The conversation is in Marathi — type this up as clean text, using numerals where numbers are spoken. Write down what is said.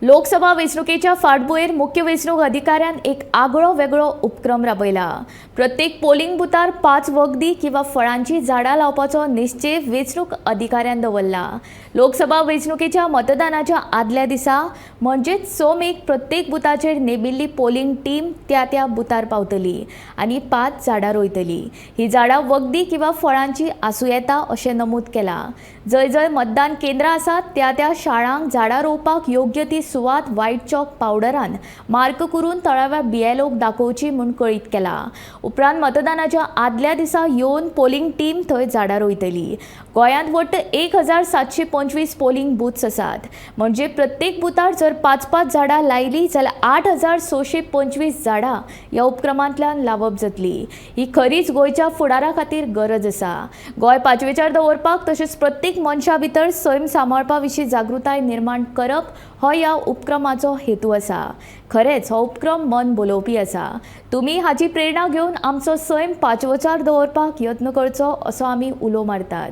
लोकसभा वेंचणुकेच्या फाटभुंयेर मुख्य वेंचणूक अधिकाऱ्यान एक आगळो वेगळो उपक्रम राबयला। प्रत्येक पोलिंग बुथार 5 वखदी किंवा फळांची झाडां लावपाचो निश्चय वेंचणूक अधिकाऱ्यान दवरला। लोकसभा वेंचणुकेच्या मतदानाच्या आदल्या दिसा म्हणजेच 6 मेक प्रत्येक बुथाचेर नेमिल्ली पोलिंग टीम त्या बुथार पावतली आनी 5 झाडां रोयतली। ही झाडां वखदी किंवा फळांची आसूं येता अशें नमूद केलां। जय जय मतदान केंद्र आसात त्या शाळांक झाडां रोवपाक योग्य ती सुवात व्हाईट चॉक पावडरान मार्क करून थळाव्या बीएलओक दाखोवची म्हूण कळीत केला। उपरांत मतदानाच्या आदल्या दिसा येवन पोलिंग टीम थंय झाडां रोयतली। गोंयांत वट्ट 1725 पोलिंग बूथ्स आसात, म्हणजे प्रत्येक बुथार जर 5-5 झाडां लायली जाल्यार 8625 झाडां ह्या उपक्रमांतल्यान लावप जातली। ही खरीच गोंयच्या फुडारा खातीर गरज आसा। गोंय पांचवेचार दवरपाक तशेंच प्रत्येक मनशा भितर सैम सांबाळपा विशीं जागृताय निर्माण करप हो ह्या उपक्रमाचो हेतू आसा। खरेंच हो उपक्रम मन भुलोवपी आसा। तुमी हाची प्रेरणा घेवन आमचो सैम पांचवोचार दवरपाक यत्न करचो असो आमी उलो मारतात।